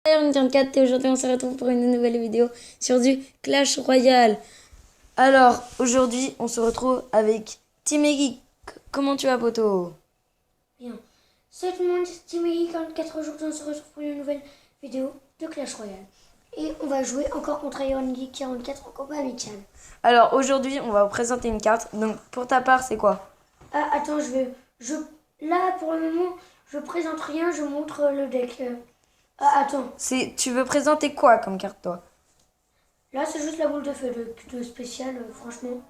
Salut, on est 4 et aujourd'hui on se retrouve pour une nouvelle vidéo sur du Clash Royale. Alors aujourd'hui on se retrouve avec Team Eggy. Comment tu vas, poto? Bien. Salut tout le monde, c'est Team Eggy 44. Aujourd'hui on se retrouve pour une nouvelle vidéo de Clash Royale. Et on va jouer encore contre Iron Geek 44 en combat amical. Alors aujourd'hui on va vous présenter une carte. Donc pour ta part c'est quoi? Ah attends, là pour le moment je présente rien, je montre le deck. Ah attends. Tu veux présenter quoi comme carte toi? Là c'est juste la boule de feu de spécial, franchement.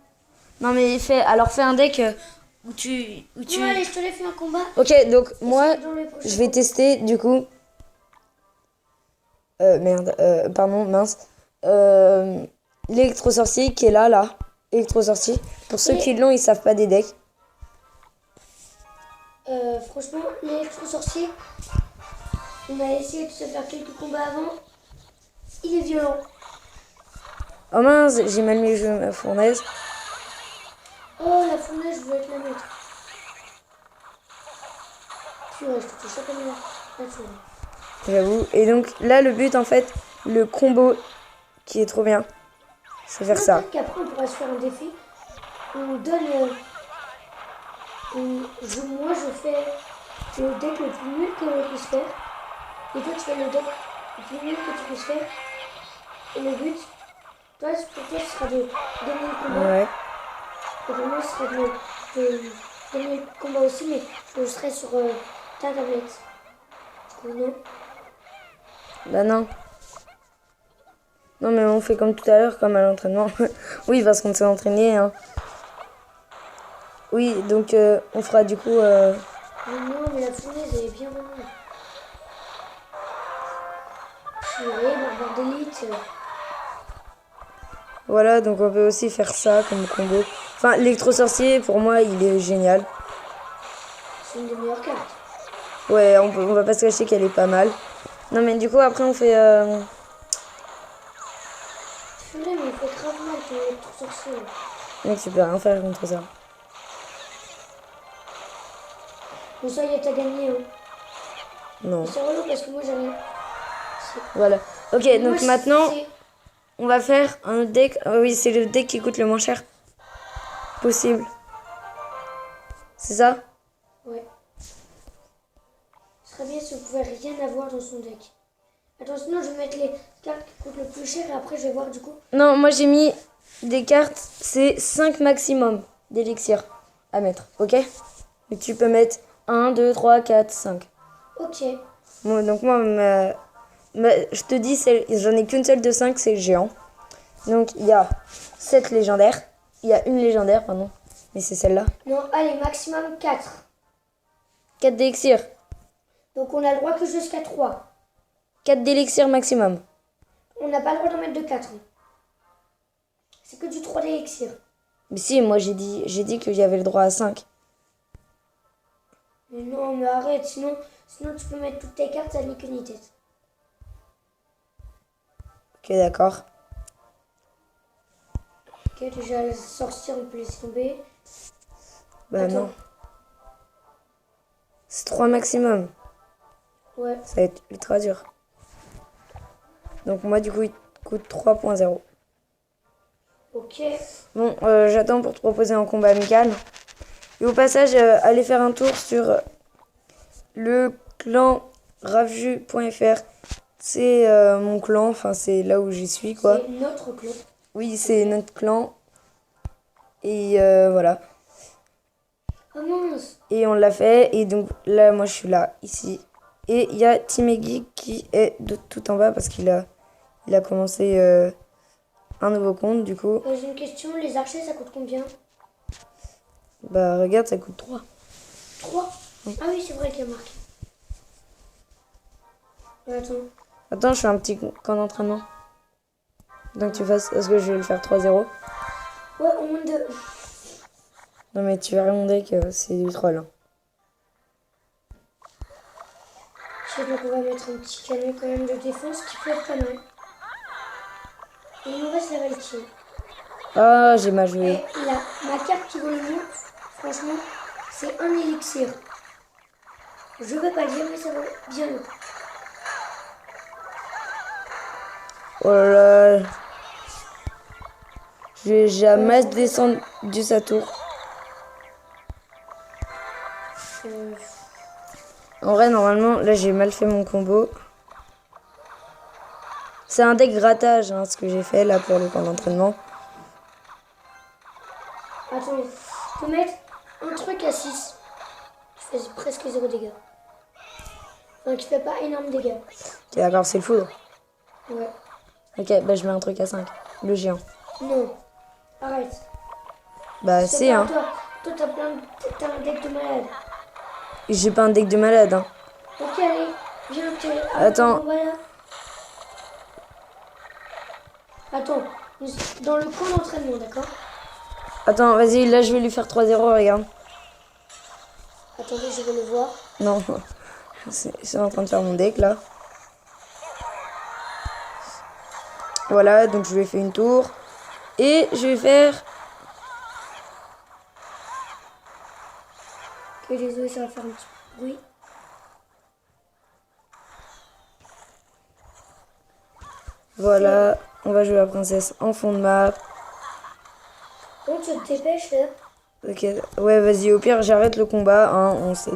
Non mais fais un deck où tu... Non, allez, je te l'ai fait un combat. Ok, donc moi je vais tester du coup... mince. L'électro-sorcier qui est là. Électro-sorcier. Pour ceux qui l'ont, ils savent pas des decks. Franchement, l'électro-sorcier, on a essayé de se faire quelques combats avant. Il est violent. Oh mince, j'ai mal mis ma fournaise. Oh, la fournaise, je voulais te la mettre. Purée, je te touche à comme la fournaise. J'avoue. Et donc là, le but, en fait, le combo qui est trop bien, c'est faire ça. Qu'après, on pourra se faire un défi. On donne... moi, je fais le deck le plus nul que je puisse faire. Et toi, tu fais le deck le plus nul que tu puisses faire. Et le but, pour toi, ce sera de gagner le combat. Ouais. Et pour moi, ce sera de gagner le combat aussi, mais je serai sur ta tablette. Du coup, non. Bah non. Non, mais on fait comme tout à l'heure, comme à l'entraînement. Oui, parce qu'on s'est entraîné. Hein. Oui, donc on fera du coup... Non, mais la fournaise, elle est bien bonne. Purée, barbare d'élite. Voilà, donc on peut aussi faire ça comme combo. Enfin, l'électro-sorcier, pour moi, il est génial. C'est une des meilleures cartes. Ouais, on va pas se cacher qu'elle est pas mal. Non, mais du coup, après, on fait... Purée, mais il faut grave mal ton électro-sorcier. Mec, tu peux rien faire contre ça. Bon, ça y est, t'as gagné. Hein. Non. C'est relou parce que moi, j'ai rien. Voilà. Ok, Moi, donc maintenant, on va faire un deck... oui, c'est le deck qui coûte le moins cher possible. C'est ça? Ouais. Ce serait bien si on pouvait rien avoir dans son deck. Attends, sinon je vais mettre les cartes qui coûtent le plus cher et après je vais voir du coup. Non, moi j'ai mis des cartes, c'est 5 maximum d'élixir à mettre, ok? Et tu peux mettre 1, 2, 3, 4, 5. Ok. Bon, donc moi, je te dis, j'en ai qu'une seule de 5, c'est le géant. Donc il y a 7 légendaires. Il y a une légendaire, pardon. Mais c'est celle-là. Non, allez, maximum 4. 4 d'élixir. Donc on a le droit que jusqu'à 3. 4 d'élixir maximum. On n'a pas le droit d'en mettre de 4. C'est que du 3 d'élixir. Mais si, moi j'ai dit qu'il y avait le droit à 5. Mais non, mais arrête, sinon tu peux mettre toutes tes cartes, ça n'est qu'une tête. Ok, d'accord. Ok, déjà la sorcière, on peut laisser tomber. Bah Attends. non. C'est 3 maximum. Ouais. Ça va être ultra dur. Donc moi du coup il coûte 3.0. Ok. Bon, j'attends pour te proposer un combat amical. Et au passage, allez faire un tour sur le clan ravju.fr. C'est mon clan, enfin c'est là où j'y suis quoi. C'est notre clan. Oui, c'est notre clan. Et voilà. Oh mince. Et on l'a fait. Et donc là, moi je suis là, ici. Et il y a Team Eggy qui est de tout en bas parce qu'il a commencé un nouveau compte du coup. J'ai une question, les archers ça coûte combien? Bah regarde, ça coûte 3. 3? Oui. Ah oui, c'est vrai qu'il y a marqué. Attends. Attends, je fais un petit camp d'entraînement. Donc tu fasses, est-ce que je vais le faire 3-0? Ouais, au moins 2. Non mais tu verras mon deck, c'est du troll. Hein. Je sais donc on va mettre un petit canon quand même de défense qui peut être pas mal. Et il nous reste la Valkyrie. Ah, j'ai mal joué. Et là, ma carte qui vaut le mieux, franchement, c'est un élixir. Je vais pas le dire, mais ça vaut bien le coup. Oh là là. Je vais jamais descendre sa tour. En vrai, normalement, là, j'ai mal fait mon combo. C'est un deck grattage, hein, ce que j'ai fait là pour le camp d'entraînement. Attends, faut mettre un truc à 6. Tu fais presque 0 dégâts. Enfin, tu fais pas énorme dégâts. Ok, d'accord, c'est le foudre. Ouais. Ok, bah je mets un truc à 5. Le géant. Non. Arrête. Bah C'est c'est, pas hein. toi, t'as un deck de malade. J'ai pas un deck de malade, hein. Ok, allez, viens, Attends. Voilà. Attends, dans le camp d'entraînement, d'accord? Attends, vas-y, là je vais lui faire 3-0, regarde. Attendez, je vais le voir. Non, c'est en train de faire mon deck là. Voilà, donc je lui ai fait une tour. Et je vais faire... Ok, désolé, ça va faire un petit bruit. Voilà, on va jouer la princesse en fond de map. Bon, tu te dépêches là. Ok, ouais, vas-y, au pire, j'arrête le combat. Hein, on sait,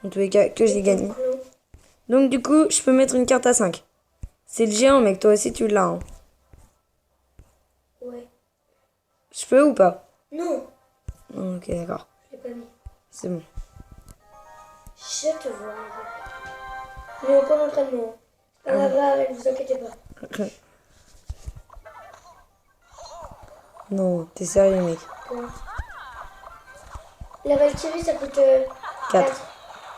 en tous les cas, que j'ai gagné. Donc, du coup, je peux mettre une carte à 5. C'est le géant, mec, toi aussi, tu l'as. Hein. Ouais. Je peux ou pas? Non, Ok, d'accord. je l'ai pas mis. C'est bon. Je te vois. Mais au camp d'entraînement. C'est pas grave, ne vous inquiétez pas. Non, t'es sérieux, mec. Quoi? La Valkyrie, ça coûte 4.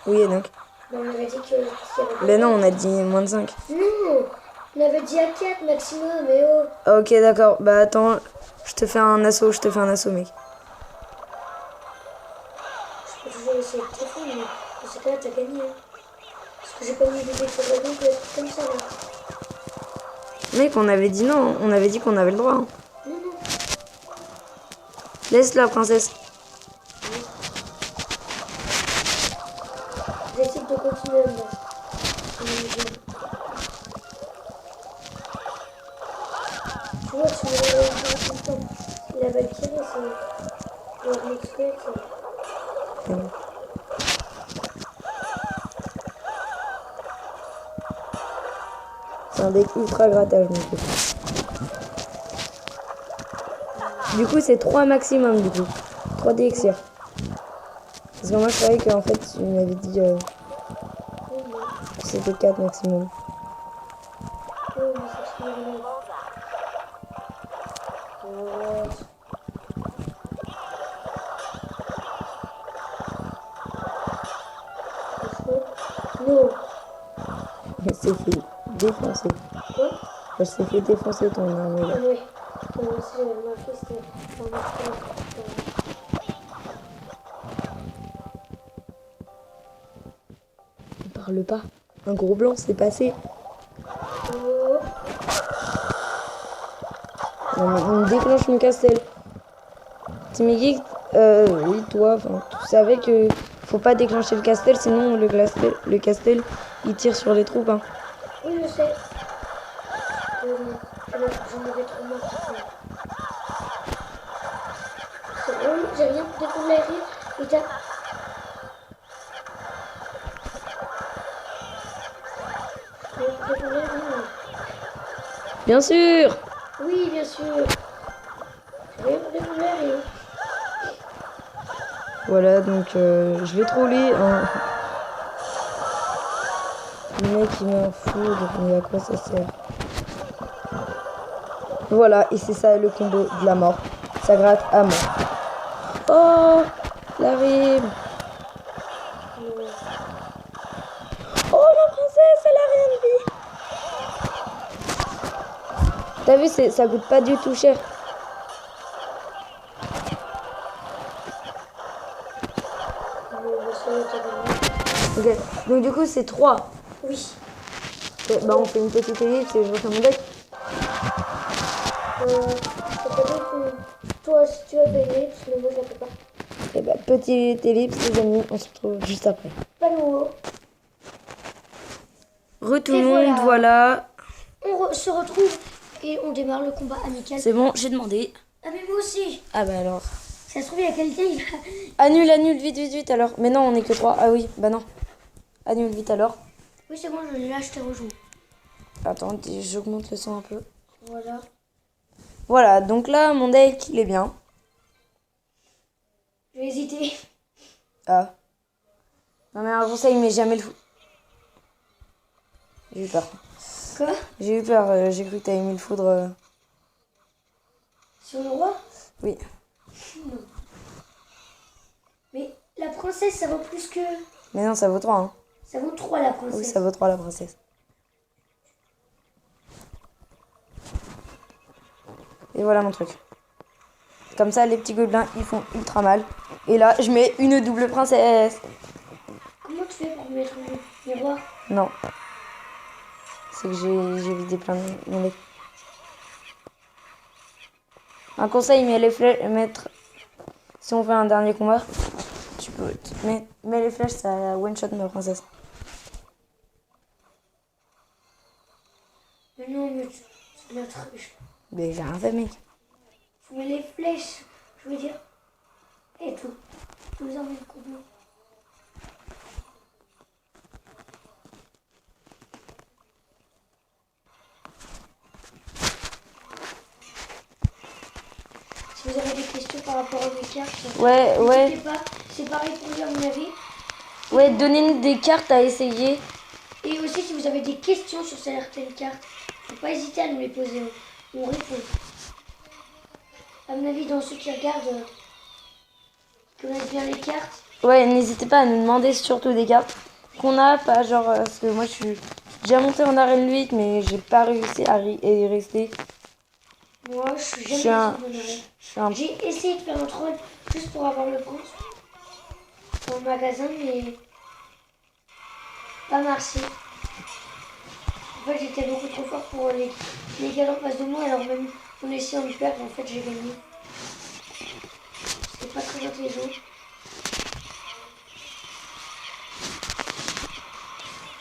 Oui, et donc. Ben, on avait dit qu'il y avait... Mais non, on a dit moins de 5. Non, on avait dit à 4 maximum, mais oh. Ok, d'accord. Bah attends, je te fais un assaut, mec. Je peux toujours essayer de te faire, mais dans ce cas-là, t'as gagné. Hein. Parce que j'ai pas mis des dragons comme ça, là. Mec, on avait dit non, on avait dit qu'on avait le droit. Hein. Non, non. Laisse la princesse. J'essaie de continuer à me battre. Tu vois, tu me l'as tout le temps. La Valkyrie, c'est... La Valkyrie, c'est... C'est un deck ultra grattage, mon truc. Du coup, c'est 3 maximum, du coup. 3 d'élixir. Parce que moi, je croyais qu'en fait, tu m'avais dit que c'était 4 maximum. Oh, mais c'est trop bien. Non. Elle s'est fait défoncer. Quoi? Elle s'est fait défoncer ton arme là. Ah oui. Moi aussi, j'avais remarqué, c'était... Ne parle pas. Un gros blanc s'est passé. Oh. On déclenche mon castel. Timmy, oui, toi, tu savais que faut pas déclencher le castel, sinon le castel, il tire sur les troupes. Hein. Oui, je sais. J'en avais trop marre. C'est bon, j'ai rien découvert. Et t'as... Bien sûr. Oui, bien sûr. J'ai rien découvert. Voilà, donc je vais troller un... Le mec il met un foudre, mais à quoi ça sert? Voilà, et c'est ça le combo de la mort. Ça gratte à mort. Oh, la rime. Oh, la princesse, elle a rien de vie. T'as vu, ça coûte pas du tout cher. Ok, donc du coup c'est 3. Oui. Okay, bah on fait une petite ellipse et je refais mon deck. Toi, si tu as fait l'ellipse, mais moi je la fais pas. Et bah petite ellipse les amis, on se retrouve juste après. Pas nouveau. Tout le monde, voilà. On se retrouve Et on démarre le combat amical. C'est bon, j'ai demandé. Ah mais moi aussi. Ah bah alors. Ça se trouve, il y a quelqu'un, il va... Annule, vite alors. Mais non, on est que 3. Ah oui, bah non. Annule vite alors. Oui, c'est bon, là, je t'ai rejoint. Attends, j'augmente le son un peu. Voilà. Voilà, donc là, mon deck, il est bien. Je vais hésiter. Ah. Non mais un conseil, mais jamais le fou. J'ai eu peur. Quoi? J'ai eu peur, j'ai cru que t'avais mis le foudre. Sur le roi? Oui. Non. Mais la princesse, ça vaut plus que... Mais non, ça vaut 3, hein. Ça vaut 3, la princesse. Oui, ça vaut 3 la princesse. Et voilà mon truc. Comme ça, les petits gobelins, ils font ultra mal. Et là, je mets une double princesse. Comment tu fais pour mettre le roi? Non. C'est que j'ai vidé plein de mon deck. Un conseil, mais les flèches, mettre... Si on fait un dernier combat, tu peux... Mais les flèches, ça one-shot ma princesse. Mais non, mais c'est de la triche. Mais j'ai rien fait, mec. Faut mettre les flèches, je veux dire. Et tout. Je vous emmène combien? Si vous avez des questions par rapport aux cartes, Ouais. n'hésitez pas. C'est pareil pour lui à mon avis. Ouais, donnez-nous des cartes à essayer. Et aussi, si vous avez des questions sur certaines cartes, faut pas hésiter à nous les poser. On répond. À mon avis, dans ceux qui regardent, qui connaissent bien les cartes. Ouais, n'hésitez pas à nous demander surtout des cartes qu'on a, pas genre... parce que moi, je suis déjà monté en arène 8, mais j'ai pas réussi à y rester. Moi, je suis jamais resté dans l'arène. Je suis un... J'ai essayé de faire un troll juste pour avoir le compte dans le magasin, mais pas marché. En fait, j'étais beaucoup trop fort pour les gars en face de moi, alors même en essayant de perdre, en fait, j'ai gagné. C'était pas très intelligent.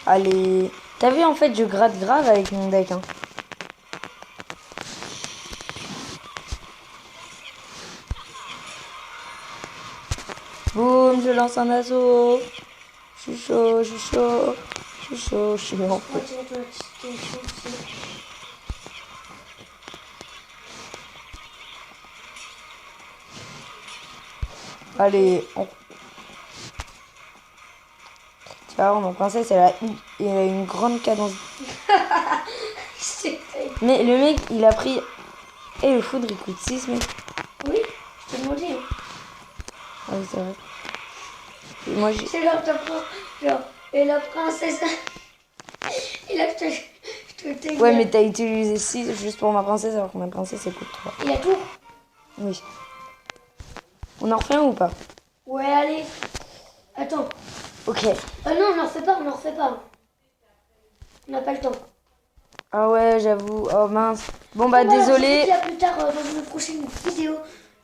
Allez... T'as vu, en fait, je gratte grave avec mon deck, hein. Boum, je lance un assaut. Je suis chaud. Je suis en feu. Allez, on... Tu vas voir, mon princesse, elle a une grande cadence. Mais le mec, il a pris... Et le foudre, il coûte 6, mec. Oui, je t'ai demandé. Hein. Ah oui, c'est vrai. Et moi, j'ai... C'est genre, genre, et la princesse... Et là, je te Ouais, mais t'as utilisé 6 juste pour ma princesse, alors que ma princesse, elle coûte 3. Et la tour? Oui. On en refait un ou pas? Ouais, allez. Attends. Ok. Ah non, on n'en refait pas, on n'en refait pas. On n'a pas le temps. Ah ouais, j'avoue. Oh mince. Bon bah, Voilà, désolé. on se dit à plus tard dans une prochaine vidéo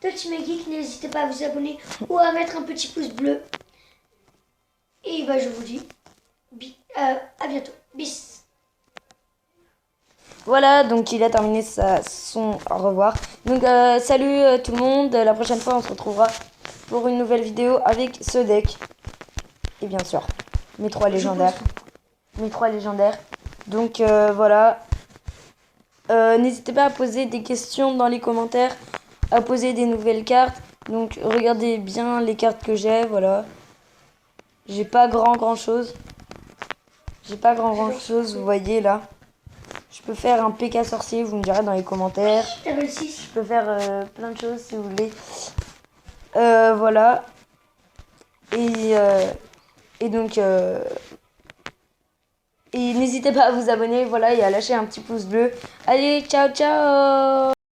de Team Geek. N'hésitez pas à vous abonner ou à mettre un petit pouce bleu. Et bah, je vous dis à bientôt. Bis. Voilà, donc il a terminé son au revoir. Donc salut tout le monde. La prochaine fois, on se retrouvera pour une nouvelle vidéo avec ce deck. Et bien sûr, mes 3 légendaires. Mes 3 légendaires. Donc voilà. N'hésitez pas à poser des questions dans les commentaires, à poser des nouvelles cartes. Donc regardez bien les cartes que j'ai, voilà. J'ai pas grand chose. J'ai pas grand chose, vous voyez là. Je peux faire un PK sorcier, vous me direz dans les commentaires. Level 6. Je peux faire plein de choses si vous voulez. Voilà. Et donc... Et n'hésitez pas à vous abonner, voilà, et à lâcher un petit pouce bleu. Allez, ciao, ciao!